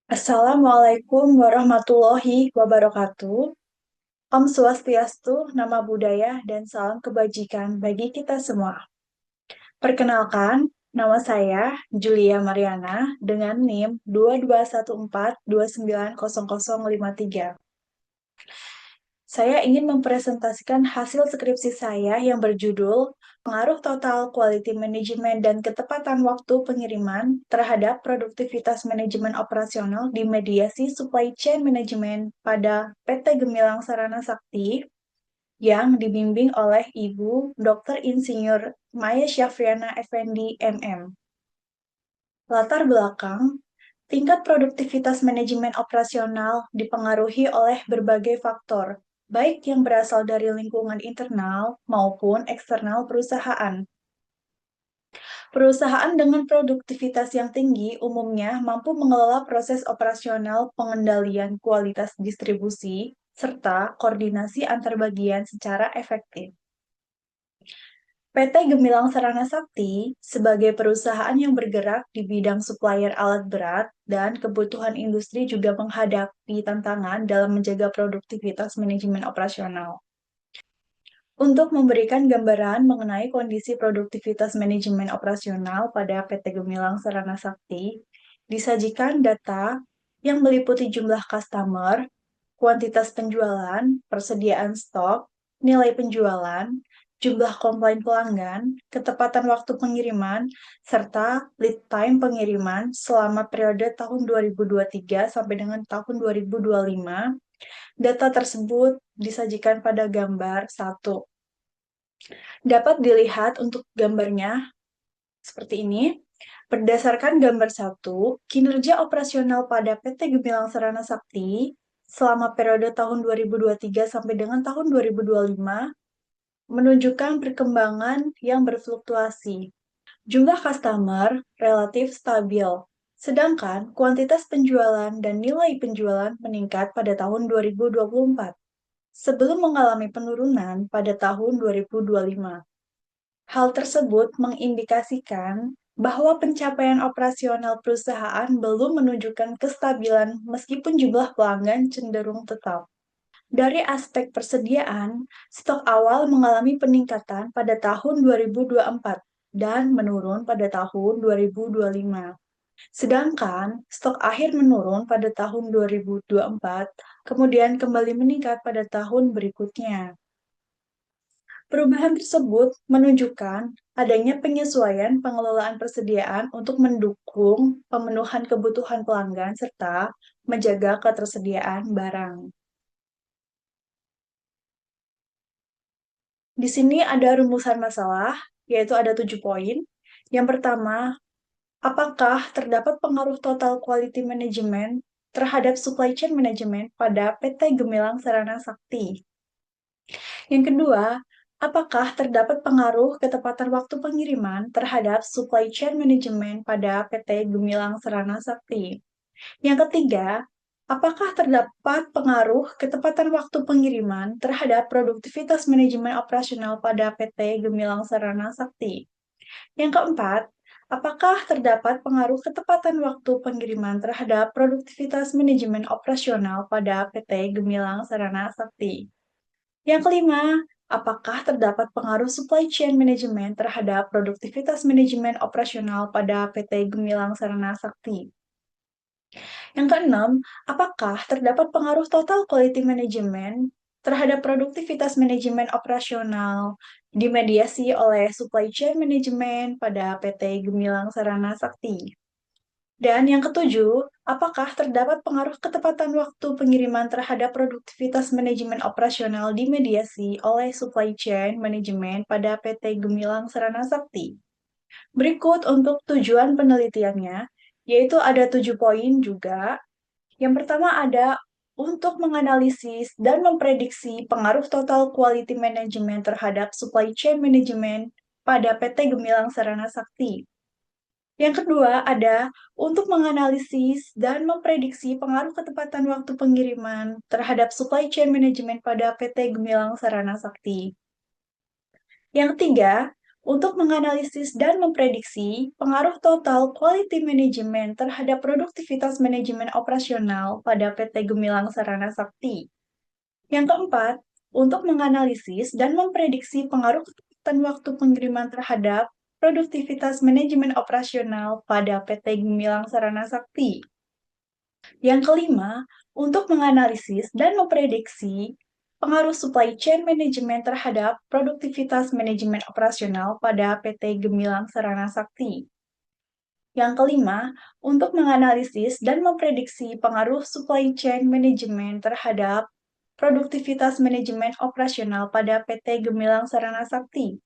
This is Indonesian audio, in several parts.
Assalamualaikum warahmatullahi wabarakatuh. Om Swastiastu, nama budaya, dan salam kebajikan bagi kita semua. Perkenalkan, nama saya Julia Mariana dengan NIM 2214290053. Saya ingin mempresentasikan hasil skripsi saya yang berjudul Pengaruh Total Quality Management dan Ketepatan Waktu Pengiriman terhadap Produktivitas Manajemen Operasional di Mediasi Supply Chain Management pada PT Gemilang Sarana Sakti yang dibimbing oleh Ibu Dr. Insinyur Maya Syafriana Effendi, MM. Latar belakang, tingkat produktivitas manajemen operasional dipengaruhi oleh berbagai faktor, baik yang berasal dari lingkungan internal maupun eksternal perusahaan. Perusahaan dengan produktivitas yang tinggi umumnya mampu mengelola proses operasional pengendalian kualitas distribusi serta koordinasi antar bagian secara efektif. PT Gemilang Sarana Sakti sebagai perusahaan yang bergerak di bidang supplier alat berat dan kebutuhan industri juga menghadapi tantangan dalam menjaga produktivitas manajemen operasional. Untuk memberikan gambaran mengenai kondisi produktivitas manajemen operasional pada PT Gemilang Sarana Sakti, disajikan data yang meliputi jumlah customer, kuantitas penjualan, persediaan stok, nilai penjualan, jumlah komplain pelanggan, ketepatan waktu pengiriman, serta lead time pengiriman selama periode tahun 2023 sampai dengan tahun 2025. Data tersebut disajikan pada gambar 1. Dapat dilihat untuk gambarnya seperti ini. Berdasarkan gambar 1, kinerja operasional pada PT Gemilang Sarana Sakti selama periode tahun 2023 sampai dengan tahun 2025 menunjukkan perkembangan yang berfluktuasi. Jumlah customer relatif stabil, sedangkan kuantitas penjualan dan nilai penjualan meningkat pada tahun 2024 sebelum mengalami penurunan pada tahun 2025. Hal tersebut mengindikasikan bahwa pencapaian operasional perusahaan belum menunjukkan kestabilan meskipun jumlah pelanggan cenderung tetap. Dari aspek persediaan, stok awal mengalami peningkatan pada tahun 2024 dan menurun pada tahun 2025. Sedangkan stok akhir menurun pada tahun 2024, kemudian kembali meningkat pada tahun berikutnya. Perubahan tersebut menunjukkan adanya penyesuaian pengelolaan persediaan untuk mendukung pemenuhan kebutuhan pelanggan serta menjaga ketersediaan barang. Di sini ada rumusan masalah, yaitu ada 7 poin. Yang pertama, apakah terdapat pengaruh total quality management terhadap supply chain management pada PT Gemilang Sarana Sakti? Yang kedua, apakah terdapat pengaruh ketepatan waktu pengiriman terhadap supply chain management pada PT Gemilang Sarana Sakti? Yang ketiga, apakah terdapat pengaruh ketepatan waktu pengiriman terhadap produktivitas manajemen operasional pada PT Gemilang Sarana Sakti? Yang keempat, apakah terdapat pengaruh ketepatan waktu pengiriman terhadap produktivitas manajemen operasional pada PT Gemilang Sarana Sakti? Yang kelima, apakah terdapat pengaruh supply chain management terhadap produktivitas manajemen operasional pada PT Gemilang Sarana Sakti? Yang keenam, apakah terdapat pengaruh total quality management terhadap produktivitas manajemen operasional dimediasi oleh supply chain management pada PT Gemilang Sarana Sakti? Dan yang ketujuh, apakah terdapat pengaruh ketepatan waktu pengiriman terhadap produktivitas manajemen operasional dimediasi oleh supply chain management pada PT Gemilang Sarana Sakti? Berikut untuk tujuan penelitiannya, yaitu ada 7 poin juga. Yang pertama ada untuk menganalisis dan memprediksi pengaruh total quality management terhadap supply chain management pada PT Gemilang Sarana Sakti. Yang kedua ada untuk menganalisis dan memprediksi pengaruh ketepatan waktu pengiriman terhadap supply chain management pada PT Gemilang Sarana Sakti. Yang ketiga, untuk menganalisis dan memprediksi pengaruh total quality management terhadap produktivitas manajemen operasional pada PT Gemilang Sarana Sakti. Yang keempat, untuk menganalisis dan memprediksi pengaruh ketepatan waktu pengiriman terhadap produktivitas manajemen operasional pada PT Gemilang Sarana Sakti. Yang kelima, untuk menganalisis dan memprediksi pengaruh supply chain management terhadap produktivitas manajemen operasional pada PT Gemilang Sarana Sakti. Yang kelima, untuk menganalisis dan memprediksi pengaruh supply chain management terhadap produktivitas manajemen operasional pada PT Gemilang Sarana Sakti.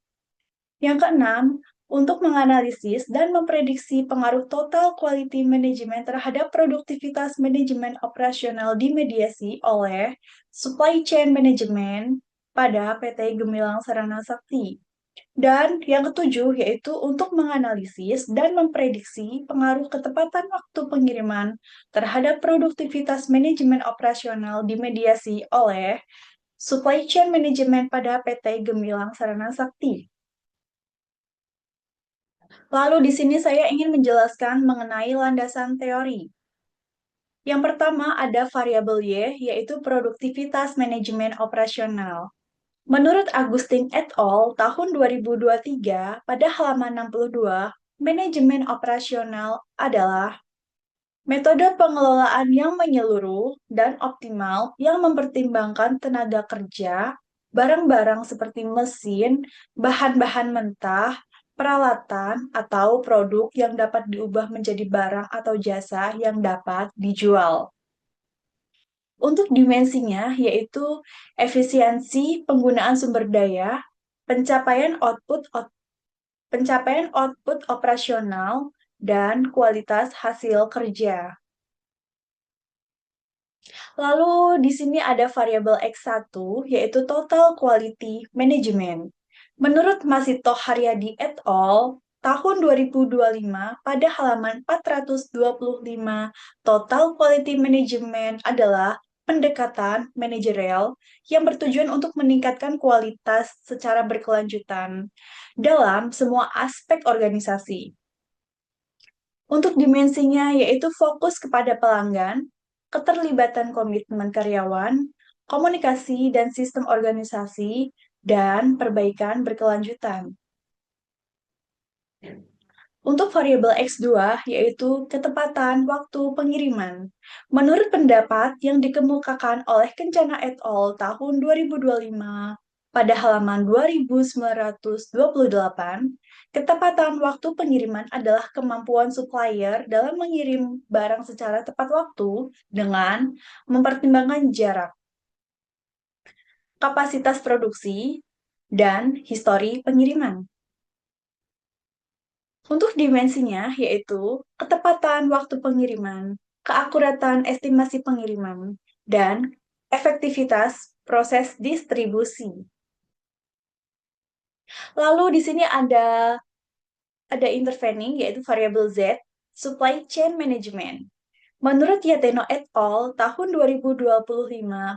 Yang keenam, untuk menganalisis dan memprediksi pengaruh total quality management terhadap produktivitas manajemen operasional dimediasi oleh supply chain management pada PT Gemilang Sarana Sakti. Dan yang ketujuh yaitu untuk menganalisis dan memprediksi pengaruh ketepatan waktu pengiriman terhadap produktivitas manajemen operasional dimediasi oleh supply chain management pada PT Gemilang Sarana Sakti. Lalu di sini saya ingin menjelaskan mengenai landasan teori. Yang pertama ada variabel Y, yaitu produktivitas manajemen operasional. Menurut Agustin et al. Tahun 2023, pada halaman 62, manajemen operasional adalah metode pengelolaan yang menyeluruh dan optimal yang mempertimbangkan tenaga kerja, barang-barang seperti mesin, bahan-bahan mentah, peralatan, atau produk yang dapat diubah menjadi barang atau jasa yang dapat dijual. Untuk dimensinya, yaitu efisiensi penggunaan sumber daya, pencapaian output operasional, dan kualitas hasil kerja. Lalu di sini ada variabel X1, yaitu total quality management. Menurut Masito Haryadi et al., tahun 2025, pada halaman 425, total quality management adalah pendekatan manajerial yang bertujuan untuk meningkatkan kualitas secara berkelanjutan dalam semua aspek organisasi. Untuk dimensinya yaitu fokus kepada pelanggan, keterlibatan komitmen karyawan, komunikasi dan sistem organisasi, dan perbaikan berkelanjutan. Untuk variabel X2 yaitu ketepatan waktu pengiriman. Menurut pendapat yang dikemukakan oleh Kencana et al. Tahun 2025, pada halaman 2928, ketepatan waktu pengiriman adalah kemampuan supplier dalam mengirim barang secara tepat waktu dengan mempertimbangkan jarak, kapasitas produksi, dan histori pengiriman. Untuk dimensinya yaitu ketepatan waktu pengiriman, keakuratan estimasi pengiriman, dan efektivitas proses distribusi. Lalu di sini ada intervening yaitu variabel Z, supply chain management. Menurut Yateno et al. Tahun 2025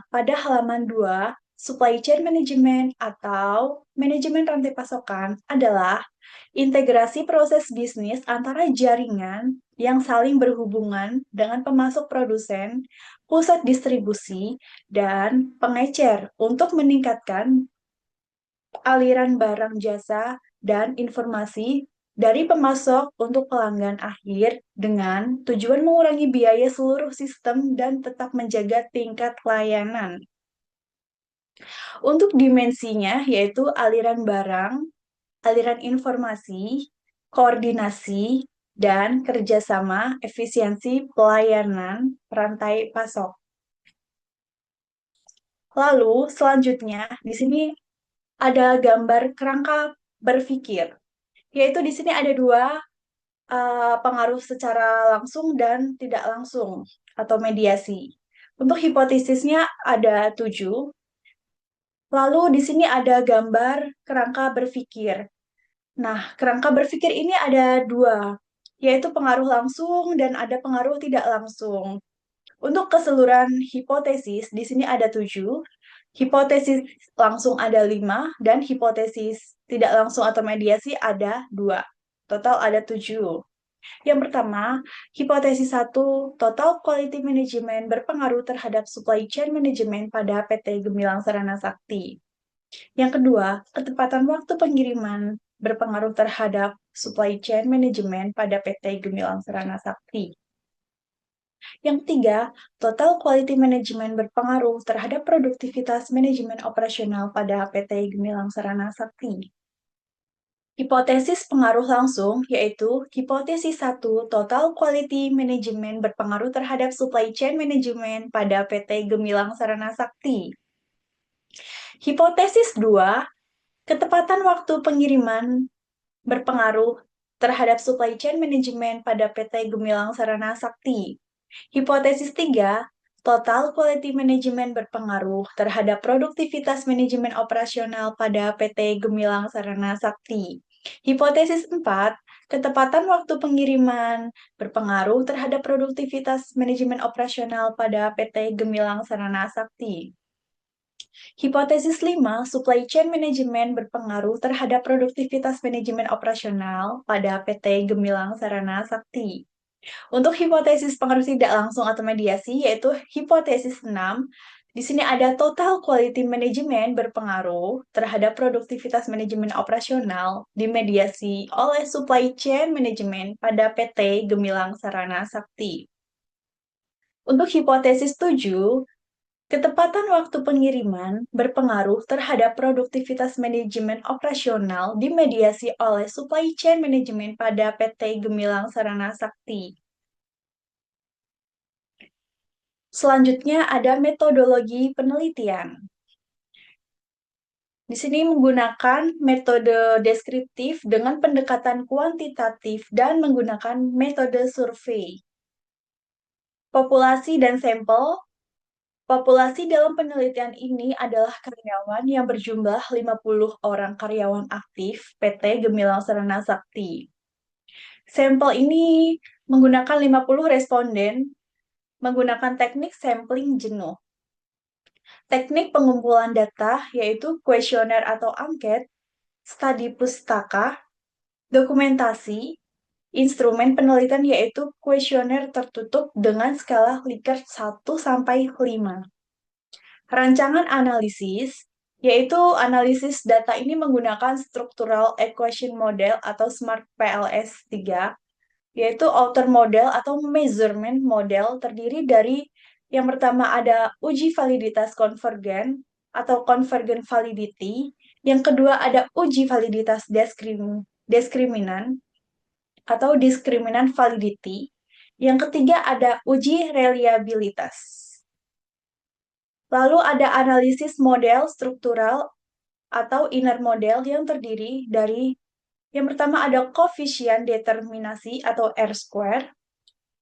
pada halaman 2, supply chain management atau manajemen rantai pasokan adalah integrasi proses bisnis antara jaringan yang saling berhubungan dengan pemasok produsen, pusat distribusi, dan pengecer untuk meningkatkan aliran barang jasa dan informasi dari pemasok untuk pelanggan akhir dengan tujuan mengurangi biaya seluruh sistem dan tetap menjaga tingkat layanan. Untuk dimensinya yaitu aliran barang, aliran informasi, koordinasi, dan kerjasama efisiensi pelayanan rantai pasok. Lalu selanjutnya di sini ada gambar kerangka berpikir, yaitu di sini ada dua pengaruh secara langsung dan tidak langsung atau mediasi. Untuk hipotesisnya ada 7. Lalu di sini ada gambar kerangka berpikir. Nah, kerangka berpikir ini ada dua, yaitu pengaruh langsung dan ada pengaruh tidak langsung. Untuk keseluruhan hipotesis, di sini ada 7, Hipotesis langsung ada 5, dan hipotesis tidak langsung atau mediasi ada 2. Total ada 7. Yang pertama, hipotesis 1, total quality management berpengaruh terhadap supply chain management pada PT Gemilang Sarana Sakti. Yang kedua, ketepatan waktu pengiriman berpengaruh terhadap supply chain management pada PT Gemilang Sarana Sakti. Yang ketiga, total quality management berpengaruh terhadap produktivitas manajemen operasional pada PT Gemilang Sarana Sakti. Hipotesis pengaruh langsung yaitu hipotesis 1, total quality management berpengaruh terhadap supply chain management pada PT Gemilang Sarana Sakti. Hipotesis 2, ketepatan waktu pengiriman berpengaruh terhadap supply chain management pada PT Gemilang Sarana Sakti. Hipotesis 3, total quality management berpengaruh terhadap produktivitas manajemen operasional pada PT Gemilang Sarana Sakti. Hipotesis 4, ketepatan waktu pengiriman berpengaruh terhadap produktivitas manajemen operasional pada PT Gemilang Sarana Sakti. Hipotesis 5, supply chain management berpengaruh terhadap produktivitas manajemen operasional pada PT Gemilang Sarana Sakti. Untuk hipotesis pengaruh tidak langsung atau mediasi, yaitu hipotesis 6, di sini ada total quality management berpengaruh terhadap produktivitas manajemen operasional dimediasi oleh supply chain management pada PT Gemilang Sarana Sakti. Untuk hipotesis 7, ketepatan waktu pengiriman berpengaruh terhadap produktivitas manajemen operasional dimediasi oleh supply chain management pada PT Gemilang Sarana Sakti. Selanjutnya ada metodologi penelitian. Di sini menggunakan metode deskriptif dengan pendekatan kuantitatif dan menggunakan metode survei. Populasi dan sampel. Populasi dalam penelitian ini adalah karyawan yang berjumlah 50 orang karyawan aktif PT Gemilang Sarana Sakti. Sampel ini menggunakan 50 responden menggunakan teknik sampling jenuh. Teknik pengumpulan data yaitu kuesioner atau angket, studi pustaka, dokumentasi, instrumen penelitian yaitu kuesioner tertutup dengan skala Likert 1-5. Rancangan analisis, yaitu analisis data ini menggunakan Structural Equation Model atau SMART PLS 3, yaitu outer model atau measurement model terdiri dari yang pertama ada uji validitas konvergen atau convergent validity, yang kedua ada uji validitas diskriminan atau diskriminan validity, yang ketiga ada uji reliabilitas. Lalu ada analisis model struktural atau inner model yang terdiri dari yang pertama ada koefisien determinasi atau R-square.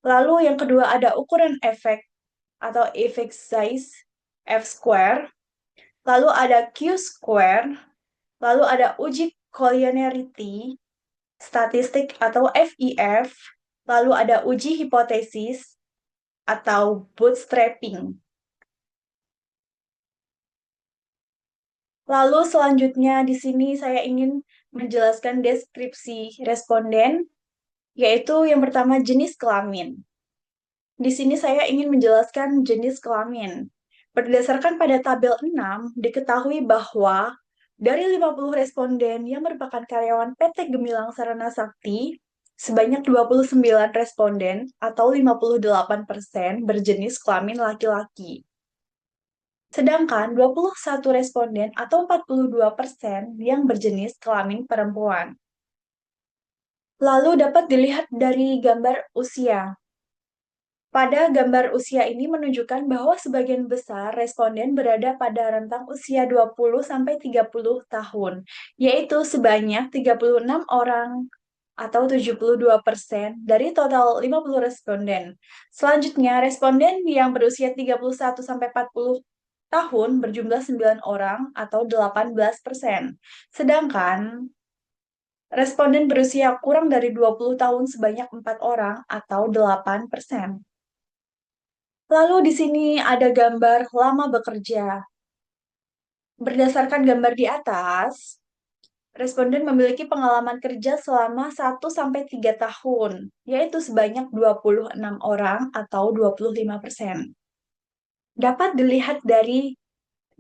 Lalu yang kedua ada ukuran efek atau effect size F-square. Lalu ada Q-square. Lalu ada uji collinearity statistik atau FEF. Lalu ada uji hipotesis atau bootstrapping. Lalu selanjutnya di sini saya ingin menjelaskan deskripsi responden, yaitu yang pertama jenis kelamin. Di sini saya ingin menjelaskan jenis kelamin. Berdasarkan pada tabel 6, diketahui bahwa dari 50 responden yang merupakan karyawan PT Gemilang Sarana Sakti, sebanyak 29 responden atau 58% berjenis kelamin laki-laki. Sedangkan 21 responden atau 42% yang berjenis kelamin perempuan. Lalu dapat dilihat dari gambar usia. Pada gambar usia ini menunjukkan bahwa sebagian besar responden berada pada rentang usia 20-30 tahun, yaitu sebanyak 36 orang atau 72% dari total 50 responden. Selanjutnya, responden yang berusia 31-40 tahun berjumlah 9 orang atau 18%. Sedangkan responden berusia kurang dari 20 tahun sebanyak 4 orang atau 8%. Lalu di sini ada gambar lama bekerja. Berdasarkan gambar di atas, responden memiliki pengalaman kerja selama 1 sampai 3 tahun, yaitu sebanyak 26 orang atau 25%. Dapat dilihat dari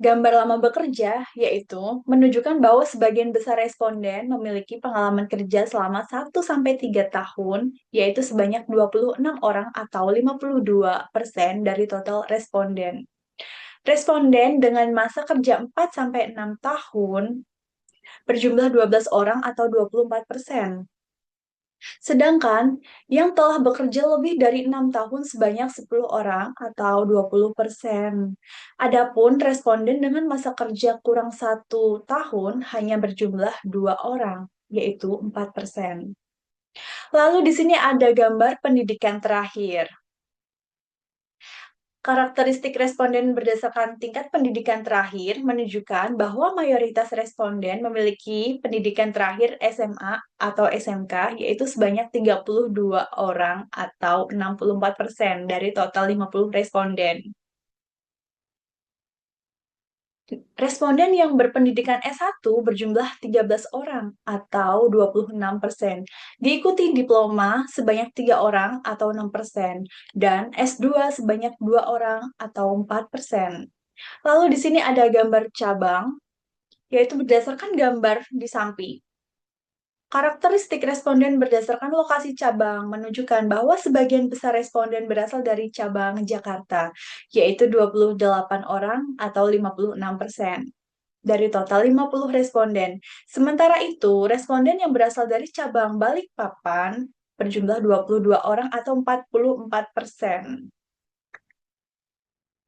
gambar lama bekerja, yaitu menunjukkan bahwa sebagian besar responden memiliki pengalaman kerja selama 1 sampai 3 tahun, yaitu sebanyak 26 orang atau 52% dari total responden. Responden dengan masa kerja 4 sampai 6 tahun berjumlah 12 orang atau 24%. Sedangkan yang telah bekerja lebih dari 6 tahun sebanyak 10 orang atau 20%. Adapun responden dengan masa kerja kurang 1 tahun hanya berjumlah 2 orang, yaitu 4%. Lalu di sini ada gambar pendidikan terakhir. Karakteristik responden berdasarkan tingkat pendidikan terakhir menunjukkan bahwa mayoritas responden memiliki pendidikan terakhir SMA atau SMK, yaitu sebanyak 32 orang atau 64% dari total 50 responden. Responden yang berpendidikan S1 berjumlah 13 orang atau 26%. Diikuti diploma sebanyak 3 orang atau 6%, dan S2 sebanyak 2 orang atau 4%. Lalu di sini ada gambar cabang, yaitu berdasarkan gambar di samping. Karakteristik responden berdasarkan lokasi cabang menunjukkan bahwa sebagian besar responden berasal dari cabang Jakarta, yaitu 28 orang atau 56% dari total 50 responden. Sementara itu, responden yang berasal dari cabang Balikpapan berjumlah 22 orang atau 44%.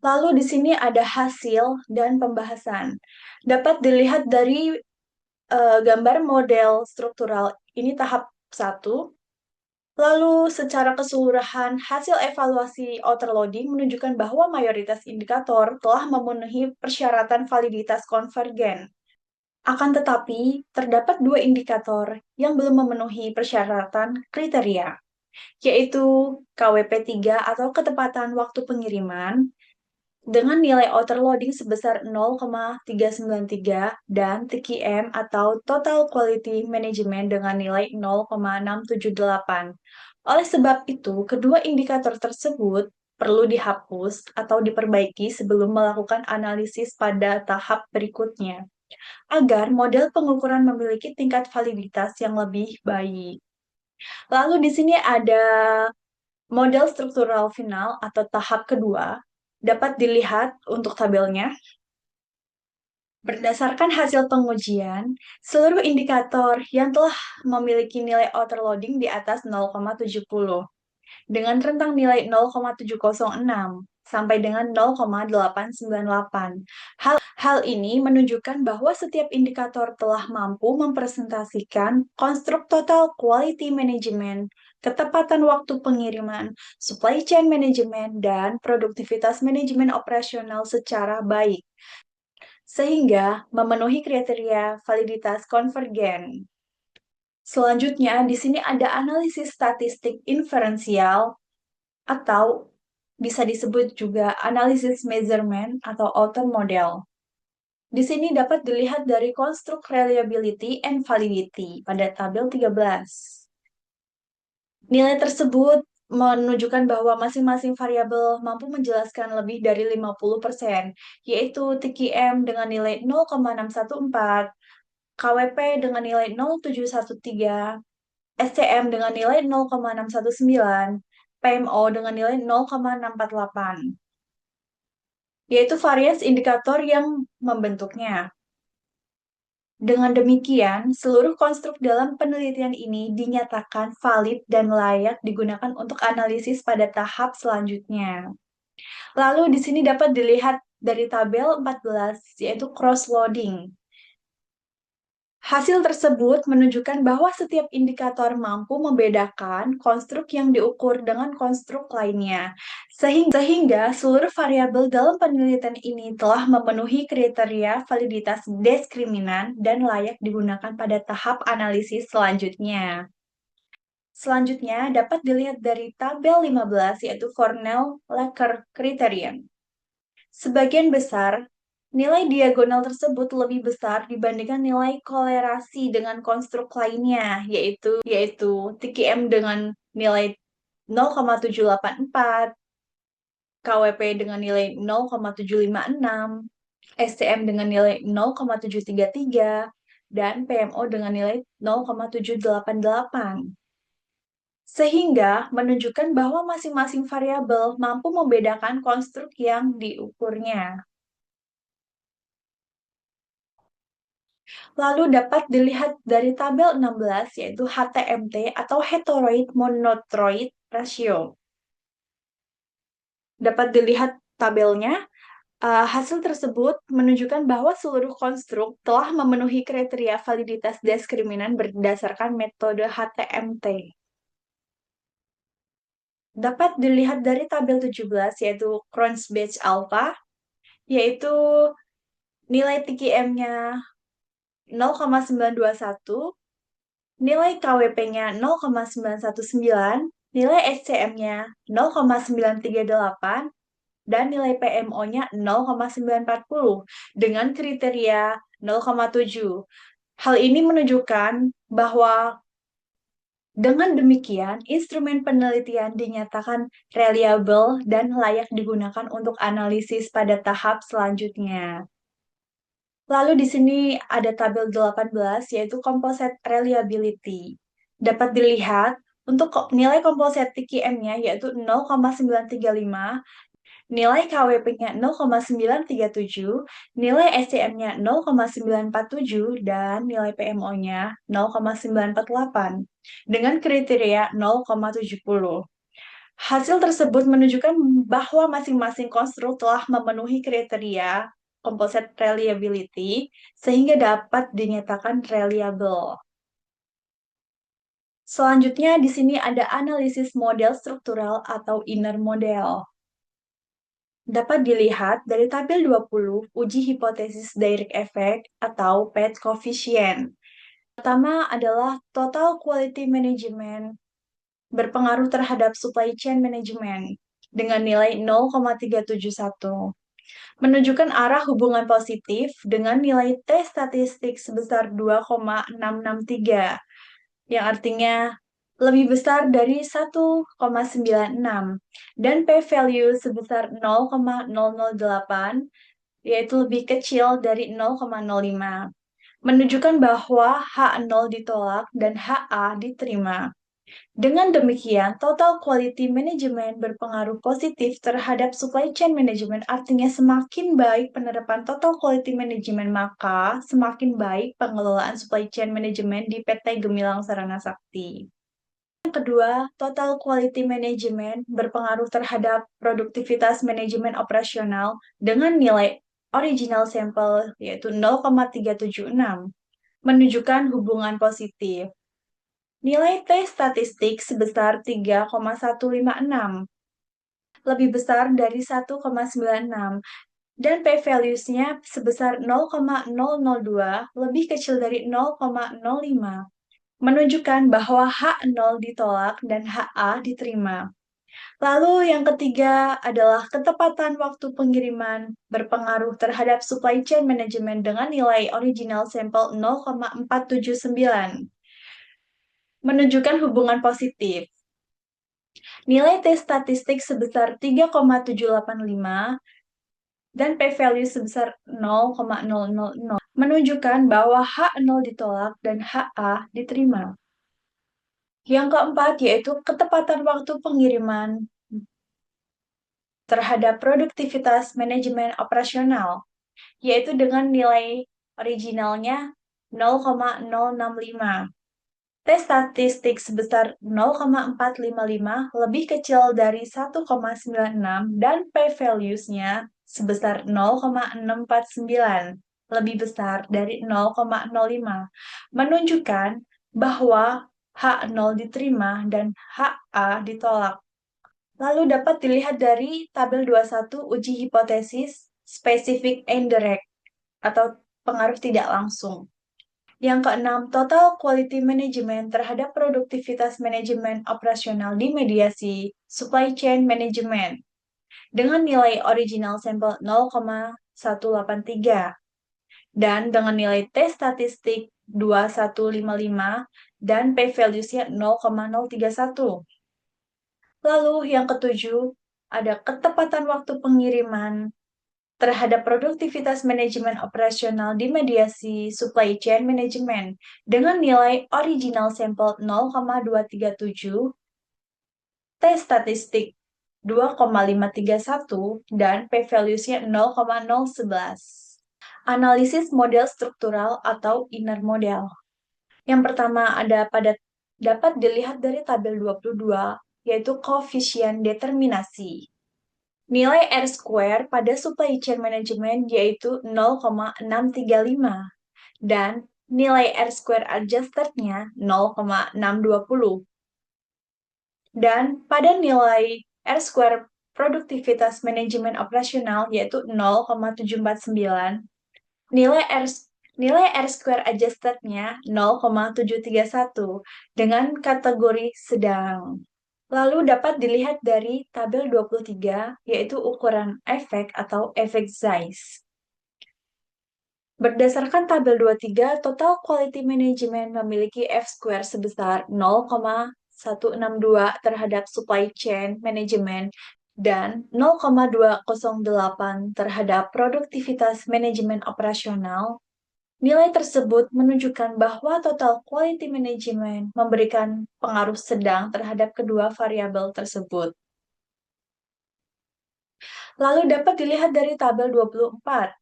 Lalu di sini ada hasil dan pembahasan. Dapat dilihat dari gambar model struktural ini tahap 1. Lalu secara keseluruhan, hasil evaluasi overloading menunjukkan bahwa mayoritas indikator telah memenuhi persyaratan validitas konvergen. Akan tetapi, terdapat 2 indikator yang belum memenuhi persyaratan kriteria, yaitu KWP3 atau ketepatan waktu pengiriman dengan nilai overloading sebesar 0,393 dan TQM atau Total Quality Management dengan nilai 0,678. Oleh sebab itu, kedua indikator tersebut perlu dihapus atau diperbaiki sebelum melakukan analisis pada tahap berikutnya, agar model pengukuran memiliki tingkat validitas yang lebih baik. Lalu di sini ada model struktural final atau tahap kedua. Dapat dilihat untuk tabelnya. Berdasarkan hasil pengujian, seluruh indikator yang telah memiliki nilai overloading di atas 0,70 dengan rentang nilai 0,706 sampai dengan 0,898. Hal ini menunjukkan bahwa setiap indikator telah mampu mempresentasikan konstruk total quality management, ketepatan waktu pengiriman, supply chain management, dan produktivitas manajemen operasional secara baik, sehingga memenuhi kriteria validitas konvergen. Selanjutnya, di sini ada analisis statistik inferensial atau bisa disebut juga analisis measurement atau outer model. Di sini dapat dilihat dari konstruk reliability and validity pada tabel 13. Nilai tersebut menunjukkan bahwa masing-masing variabel mampu menjelaskan lebih dari 50%, yaitu TQM dengan nilai 0,614, KWP dengan nilai 0,713, SCM dengan nilai 0,619, PMO dengan nilai 0,648, yaitu varians indikator yang membentuknya. Dengan demikian, seluruh konstruk dalam penelitian ini dinyatakan valid dan layak digunakan untuk analisis pada tahap selanjutnya. Lalu di sini dapat dilihat dari tabel 14, yaitu cross-loading. Hasil tersebut menunjukkan bahwa setiap indikator mampu membedakan konstruk yang diukur dengan konstruk lainnya, sehingga seluruh variabel dalam penelitian ini telah memenuhi kriteria validitas diskriminan dan layak digunakan pada tahap analisis selanjutnya. Selanjutnya dapat dilihat dari tabel 15, yaitu Cornell-Laker Criterion. Sebagian besar Nilai diagonal tersebut lebih besar dibandingkan nilai kolerasi dengan konstruk lainnya, yaitu TQM dengan nilai 0,784, KWP dengan nilai 0,756, SCM dengan nilai 0,733, dan PMO dengan nilai 0,788. Sehingga menunjukkan bahwa masing-masing variabel mampu membedakan konstruk yang diukurnya. Lalu dapat dilihat dari tabel 16, yaitu HTMT atau Heteroid Monotroid Ratio. Dapat dilihat tabelnya, hasil tersebut menunjukkan bahwa seluruh konstruk telah memenuhi kriteria validitas diskriminan berdasarkan metode HTMT. Dapat dilihat dari tabel 17, yaitu Cronbach alpha, yaitu nilai TQM-nya 0,921, nilai KWP-nya 0,919, nilai SCM-nya 0,938, dan nilai PMO-nya 0,940 dengan kriteria 0,7. Hal ini menunjukkan bahwa dengan demikian, instrumen penelitian dinyatakan reliable dan layak digunakan untuk analisis pada tahap selanjutnya. Lalu di sini ada tabel 18, yaitu composite reliability. Dapat dilihat untuk nilai composite TQM-nya yaitu 0,935, nilai KWP-nya 0,937, nilai SCM-nya 0,947, dan nilai PMO-nya 0,948 dengan kriteria 0,70. Hasil tersebut menunjukkan bahwa masing-masing konstruk telah memenuhi kriteria composite reliability sehingga dapat dinyatakan reliable. Selanjutnya di sini ada analisis model struktural atau inner model. Dapat dilihat dari tabel 20, uji hipotesis direct effect atau PET coefficient. Pertama adalah total quality management berpengaruh terhadap supply chain management dengan nilai 0,371. Menunjukkan arah hubungan positif dengan nilai T statistik sebesar 2,663, yang artinya lebih besar dari 1,96, dan p-value sebesar 0,008, yaitu lebih kecil dari 0,05, menunjukkan bahwa H0 ditolak dan HA diterima. Dengan demikian, total quality management berpengaruh positif terhadap supply chain management, artinya semakin baik penerapan total quality management, maka semakin baik pengelolaan supply chain management di PT Gemilang Sarana Sakti. Yang kedua, total quality management berpengaruh terhadap produktivitas manajemen operasional dengan nilai original sampel yaitu 0,376, menunjukkan hubungan positif. Nilai T statistik sebesar 3,156, lebih besar dari 1,96, dan p-values-nya sebesar 0,002, lebih kecil dari 0,05, menunjukkan bahwa H0 ditolak dan HA diterima. Lalu yang ketiga adalah ketepatan waktu pengiriman berpengaruh terhadap supply chain management dengan nilai original sampel 0,479, menunjukkan hubungan positif. Nilai T statistik sebesar 3,785 dan p-value sebesar 0,000 menunjukkan bahwa H0 ditolak dan HA diterima. Yang keempat yaitu ketepatan waktu pengiriman terhadap produktivitas manajemen operasional, yaitu dengan nilai originalnya 0,065. T statistik sebesar 0,455 lebih kecil dari 1,96 dan p-values-nya sebesar 0,649 lebih besar dari 0,05, menunjukkan bahwa H0 diterima dan HA ditolak. Lalu dapat dilihat dari tabel 21 uji hipotesis spesifik indirect atau pengaruh tidak langsung. Yang keenam, total quality management terhadap produktivitas manajemen operasional di mediasi supply chain management dengan nilai original sampel dan dengan nilai T statistik 2155 dan p-values-nya 0,031. Lalu yang ketujuh, ada ketepatan waktu pengiriman terhadap produktivitas manajemen operasional di mediasi supply chain management dengan nilai original sampel 0,237, T statistik 2,531, dan p-values-nya 0,011. Analisis model struktural atau inner model. Yang pertama dapat dilihat dari tabel 22, yaitu koefisien determinasi. Nilai R-square pada supply chain management yaitu 0,635 dan nilai R-square adjusted-nya 0,620. Dan pada nilai R-square produktivitas manajemen operasional yaitu 0,749, nilai R-square adjusted-nya 0,731 dengan kategori sedang. Lalu dapat dilihat dari tabel 23, yaitu ukuran efek atau effect size. Berdasarkan tabel 23, total quality management memiliki F-square sebesar 0,162 terhadap supply chain management dan 0,208 terhadap produktivitas manajemen operasional. Nilai tersebut menunjukkan bahwa total quality management memberikan pengaruh sedang terhadap kedua variabel tersebut. Lalu dapat dilihat dari tabel 24,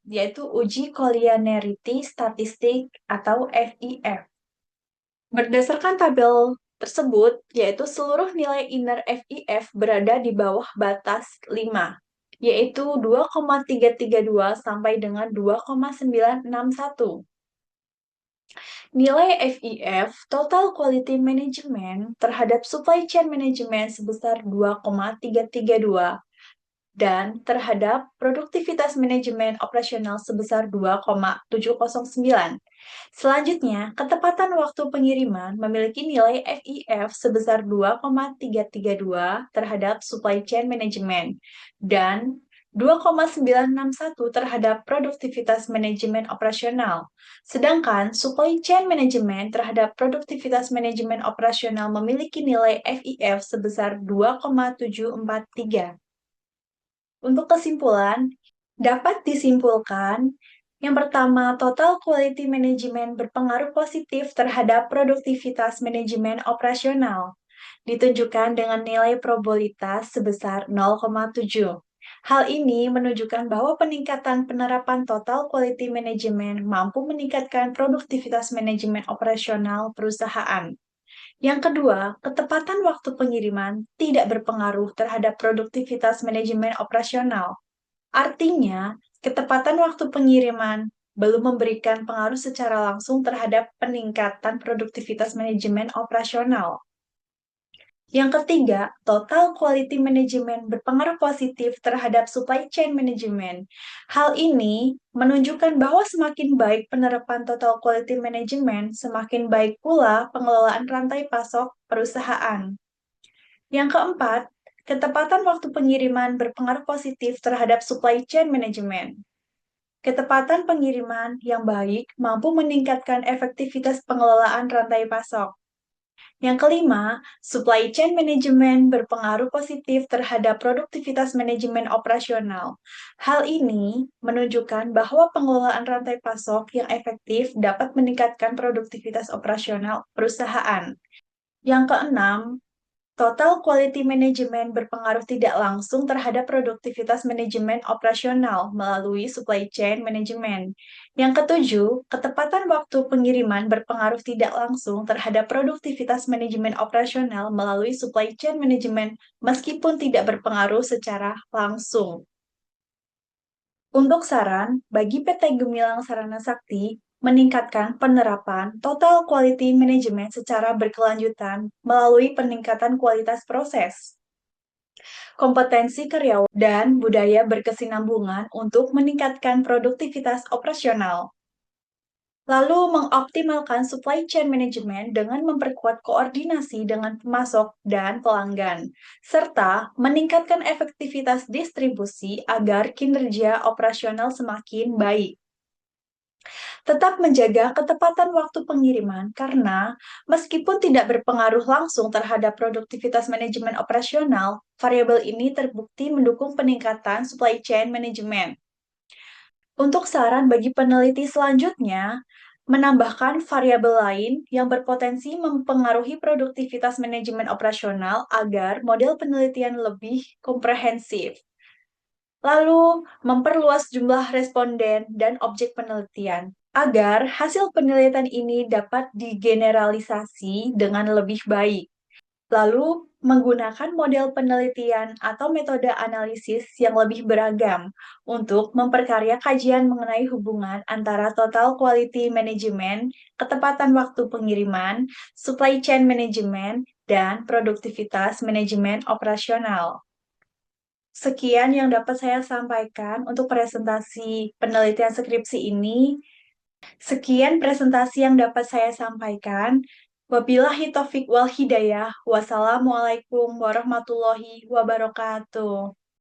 yaitu uji collinearity statistik atau FIF. Berdasarkan tabel tersebut, yaitu seluruh nilai inner FIF berada di bawah batas 5, yaitu 2,332 sampai dengan 2,961. Nilai FIF Total Quality Management terhadap Supply Chain Management sebesar 2,332 dan terhadap produktivitas manajemen operasional sebesar 2,709. Selanjutnya, ketepatan waktu pengiriman memiliki nilai FIF sebesar 2,332 terhadap supply chain management dan 2,961 terhadap produktivitas manajemen operasional. Sedangkan supply chain management terhadap produktivitas manajemen operasional memiliki nilai FIF sebesar 2,743. Untuk kesimpulan, dapat disimpulkan yang pertama, total quality management berpengaruh positif terhadap produktivitas manajemen operasional, ditunjukkan dengan nilai probabilitas sebesar 0,7. Hal ini menunjukkan bahwa peningkatan penerapan total quality management mampu meningkatkan produktivitas manajemen operasional perusahaan. Yang kedua, ketepatan waktu pengiriman tidak berpengaruh terhadap produktivitas manajemen operasional. Artinya, ketepatan waktu pengiriman belum memberikan pengaruh secara langsung terhadap peningkatan produktivitas manajemen operasional. Yang ketiga, total quality management berpengaruh positif terhadap supply chain management. Hal ini menunjukkan bahwa semakin baik penerapan total quality management, semakin baik pula pengelolaan rantai pasok perusahaan. Yang keempat, ketepatan waktu pengiriman berpengaruh positif terhadap supply chain management. Ketepatan pengiriman yang baik mampu meningkatkan efektivitas pengelolaan rantai pasok. Yang kelima, supply chain management berpengaruh positif terhadap produktivitas manajemen operasional. Hal ini menunjukkan bahwa pengelolaan rantai pasok yang efektif dapat meningkatkan produktivitas operasional perusahaan. Yang keenam, total quality management berpengaruh tidak langsung terhadap produktivitas manajemen operasional melalui supply chain management. Yang ketujuh, ketepatan waktu pengiriman berpengaruh tidak langsung terhadap produktivitas manajemen operasional melalui supply chain management meskipun tidak berpengaruh secara langsung. Untuk saran, bagi PT Gemilang Sarana Sakti, meningkatkan penerapan total quality management secara berkelanjutan melalui peningkatan kualitas proses, kompetensi karyawan, dan budaya berkesinambungan untuk meningkatkan produktivitas operasional. Lalu mengoptimalkan supply chain management dengan memperkuat koordinasi dengan pemasok dan pelanggan, serta meningkatkan efektivitas distribusi agar kinerja operasional semakin baik. Tetap menjaga ketepatan waktu pengiriman karena meskipun tidak berpengaruh langsung terhadap produktivitas manajemen operasional, variabel ini terbukti mendukung peningkatan supply chain management. Untuk saran bagi peneliti selanjutnya, menambahkan variabel lain yang berpotensi mempengaruhi produktivitas manajemen operasional agar model penelitian lebih komprehensif. Lalu, memperluas jumlah responden dan objek penelitian agar hasil penelitian ini dapat digeneralisasi dengan lebih baik. Lalu, menggunakan model penelitian atau metode analisis yang lebih beragam untuk memperkarya kajian mengenai hubungan antara total quality management, ketepatan waktu pengiriman, supply chain management, dan produktivitas manajemen operasional. Sekian yang dapat saya sampaikan untuk presentasi penelitian skripsi ini. Sekian presentasi yang dapat saya sampaikan. Wabillahi taufik wal hidayah. Wassalamualaikum warahmatullahi wabarakatuh.